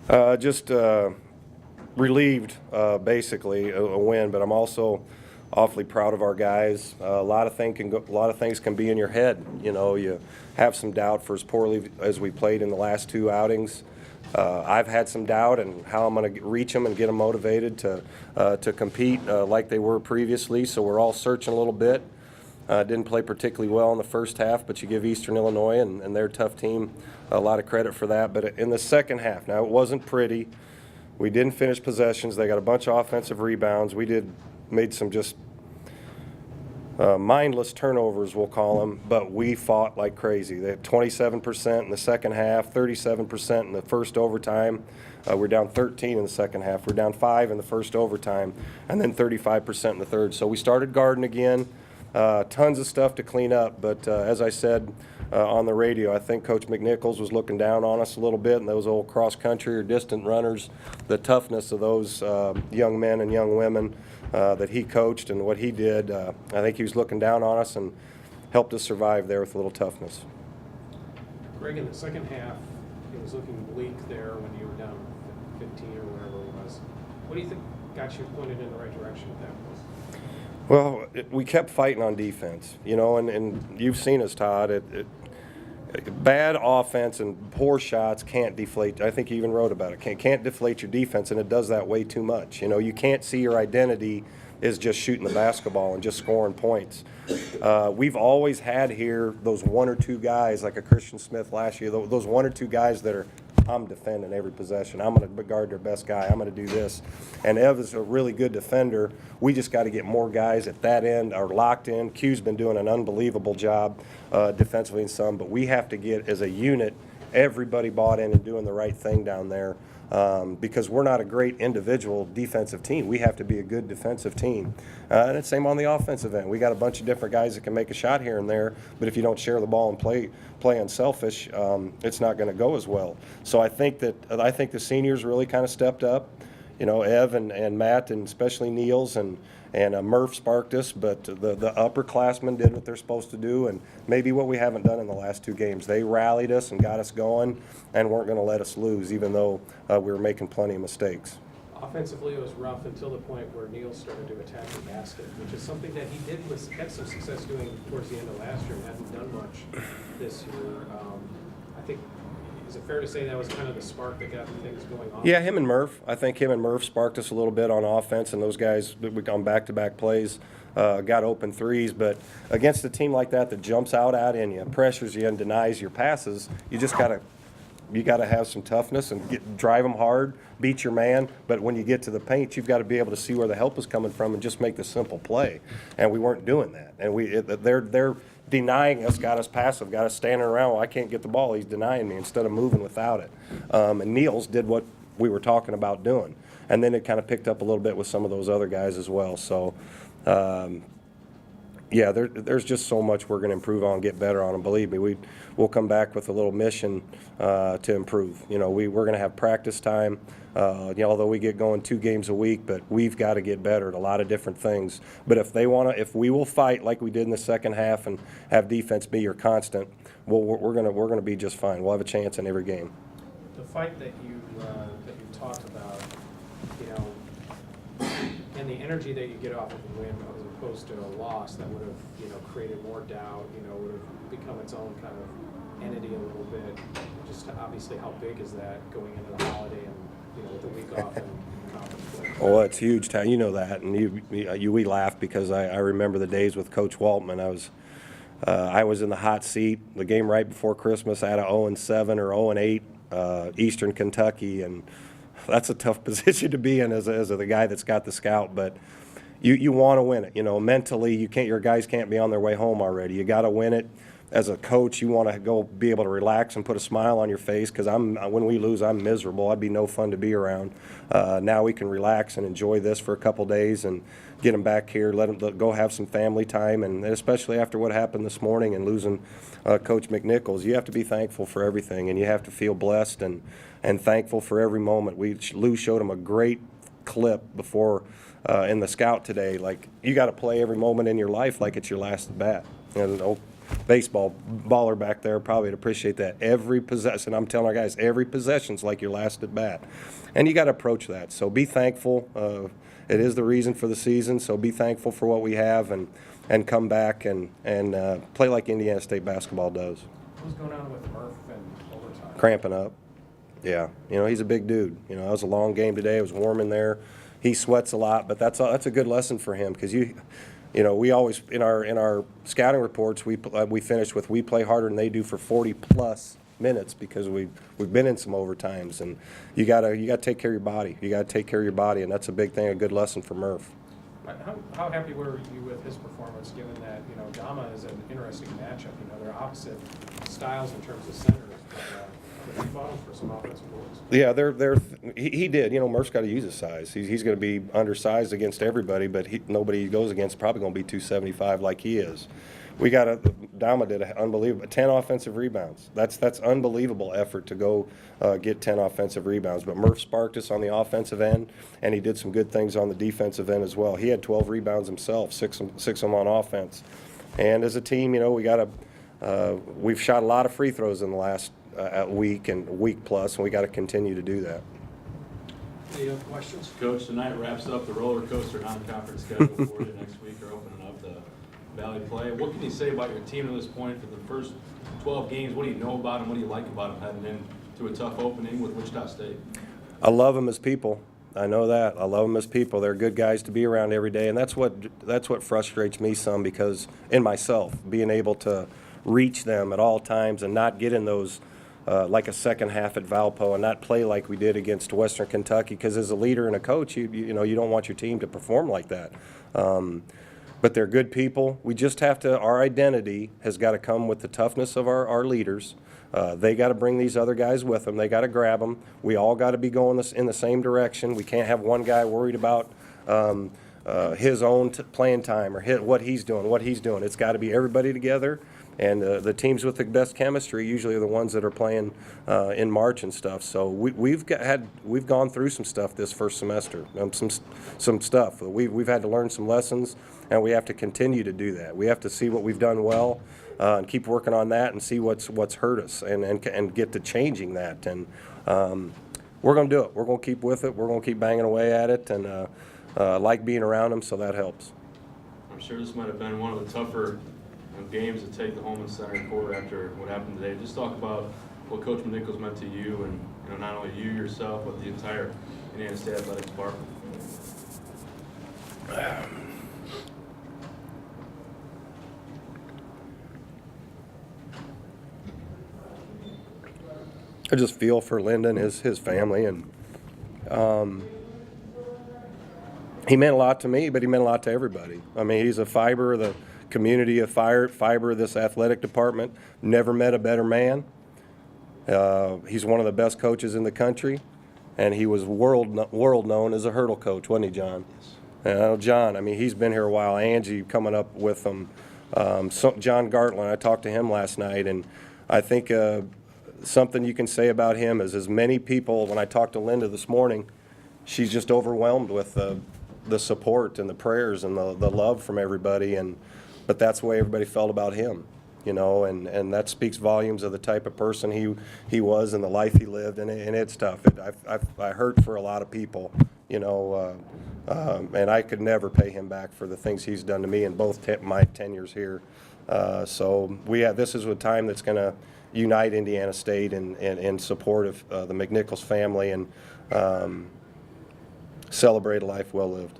Just relieved, basically, a win, but I'm also awfully proud of our guys. A lot of things can be in your head. You know, you have some doubt for as poorly as we played in the last two outings. I've had some doubt in how I'm going to reach them and get them motivated to compete like they were previously. So we're all searching a little bit. Didn't play particularly well in the first half, but you give Eastern Illinois and their tough team a lot of credit for that. But in the second half, now it wasn't pretty. We didn't finish possessions. They got a bunch of offensive rebounds. We made some just mindless turnovers, we'll call them, but we fought like crazy. They had 27% in the second half, 37% in the first overtime. We're down 13 in the second half. We're down 5 in the first overtime, and then 35% in the third. So we started guarding again. Tons of stuff to clean up, but as I said on the radio, I think Coach McNichols was looking down on us a little bit, and those old cross-country or distant runners, the toughness of those young men and young women that he coached and what he did, I think he was looking down on us and helped us survive there with a little toughness. Greg, in the second half, it was looking bleak there when you were down 15 or whatever it was. What do you think got you pointed in the right direction at that point? Well, we kept fighting on defense, you know, and you've seen us, Todd. Bad offense and poor shots can't deflate. I think you even wrote about it. Can't deflate your defense, and it does that way too much. You know, you can't see your identity is just shooting the basketball and just scoring points. We've always had here those one or two guys, like a Christian Smith last year, those one or two guys that are, I'm defending every possession. I'm going to guard their best guy. I'm going to do this. And Ev is a really good defender. We just got to get more guys at that end are locked in. Q's been doing an unbelievable job defensively in some, but we have to get, as a unit, everybody bought in and doing the right thing down there because we're not a great individual defensive team. We have to be a good defensive team. And it's same on the offensive end. We got a bunch of different guys that can make a shot here and there, but if you don't share the ball and play unselfish, it's not going to go as well. So I think the seniors really kind of stepped up. You know, Ev and Matt and especially Niels and Murph sparked us, but the upperclassmen did what they're supposed to do, and maybe what we haven't done in the last two games. They rallied us and got us going and weren't going to let us lose, even though we were making plenty of mistakes. Offensively, it was rough until the point where Niels started to attack the basket, which is something that he had some success doing towards the end of last year and hadn't done much this year. I think, is it fair to say that was kind of the spark that got things going on? Yeah, him and Murph. I think him and Murph sparked us a little bit on offense, and those guys, on back-to-back plays, got open threes. But against a team like that jumps out in you, pressures you, and denies your passes, you just got to have some toughness and drive them hard, beat your man. But when you get to the paint, you've got to be able to see where the help is coming from and just make the simple play. And we weren't doing that. And they're denying us, got us passive, got us standing around. Well, I can't get the ball. He's denying me instead of moving without it. And Niels did what we were talking about doing. And then it kind of picked up a little bit with some of those other guys as well. So, yeah, there's just so much we're going to improve on, get better on, and believe me, we'll come back with a little mission to improve. You know, we're going to have practice time. You know, although we get going 2 games a week, but we've got to get better at a lot of different things. But if we will fight like we did in the second half and have defense be your constant, we're going to be just fine. We'll have a chance in every game. The fight that you talked about, you know, and the energy that you get off of a win as opposed to a loss that would have, you know, created more doubt, you know, would have become its own kind of entity a little bit. Just obviously, how big is that going into the holiday and, you know, with the week off and conference play? Well, it's huge, Ty. You know that, and we laugh because I remember the days with Coach Waltman. I was in the hot seat. The game right before Christmas, I had a 0-7 or 0-8 Eastern Kentucky, and that's a tough position to be in as the guy that's got the scout. But you want to win it. You know, mentally, your guys can't be on their way home already. You got to win it. As a coach, you want to go be able to relax and put a smile on your face because when we lose, I'm miserable. I'd be no fun to be around. Now we can relax and enjoy this for a couple days and get them back here, let them go have some family time, and especially after what happened this morning and losing Coach McNichols, you have to be thankful for everything, and you have to feel blessed and thankful for every moment. Lou showed him a great clip before in the scout today. Like, you got to play every moment in your life like it's your last at bat. And baseball baller back there probably would appreciate that. Every possession, I'm telling our guys, every possession's like your last at bat. And you got to approach that. So be thankful. It is the reason for the season, so be thankful for what we have and come back and play like Indiana State basketball does. What's going on with Murph and overtime? Cramping up. Yeah, he's a big dude. It was a long game today. It was warm in there. He sweats a lot, but that's a good lesson for him because we always in our scouting reports we finish with we play harder than they do for 40+ minutes because we've been in some overtimes, and you gotta take care of your body. You gotta take care of your body, and that's a big thing, a good lesson for Murph. How happy were you with his performance, given that Dama is an interesting matchup? They're opposite styles in terms of centers. But he fought him for some offensive goals. Yeah, he did. Murph's got to use his size. He's going to be undersized against everybody, but nobody he goes against is probably going to be 275 like he is. Dama did an unbelievable 10 offensive rebounds. That's unbelievable effort to go get 10 offensive rebounds. But Murph sparked us on the offensive end, and he did some good things on the defensive end as well. He had 12 rebounds himself, six of them on offense. And as a team, we've shot a lot of free throws in the last week and week plus, and we got to continue to do that. Any other questions? Coach, tonight wraps up the roller coaster non-conference schedule for you. Next week are opening up the Valley play. What can you say about your team at this point for the first 12 games? What do you know about them? What do you like about them heading into a tough opening with Wichita State? I love them as people. I know that. I love them as people. They're good guys to be around every day, and that's what frustrates me some because in myself, being able to reach them at all times and not get in those like a second half at Valpo and not play like we did against Western Kentucky, because as a leader and a coach, you don't want your team to perform like that. But they're good people. We just have to, our identity has got to come with the toughness of our leaders. They got to bring these other guys with them. They got to grab them. We all got to be going in the same direction. We can't have one guy worried about his own playing time or what he's doing. It's got to be everybody together. And the teams with the best chemistry usually are the ones that are playing in March and stuff. So we've gone through some stuff this first semester, some stuff. We've had to learn some lessons, and we have to continue to do that. We have to see what we've done well and keep working on that and see what's hurt us and get to changing that. And we're going to do it. We're going to keep with it. We're going to keep banging away at it, and like being around them, so that helps. I'm sure this might have been one of the tougher games to take the home and center court after what happened today. Just talk about what Coach McNichols meant to you, and not only you yourself, but the entire Indiana State athletics department. I just feel for Lyndon, his family, and he meant a lot to me, but he meant a lot to everybody. I mean, he's a fiber of the community, a fiber of this athletic department. Never met a better man. He's one of the best coaches in the country, and he was world known as a hurdle coach, wasn't he, John? Yes. John, I mean, he's been here a while. Angie coming up with him. John Gartland, I talked to him last night, and I think something you can say about him is as many people, when I talked to Linda this morning, she's just overwhelmed with the support and the prayers and the love from everybody, but that's the way everybody felt about him, and that speaks volumes of the type of person he was and the life he lived, and it's tough. I hurt for a lot of people, and I could never pay him back for the things he's done to me in both my tenures here. So this is a time that's going to unite Indiana State in support of the McNichols family and celebrate a life well lived.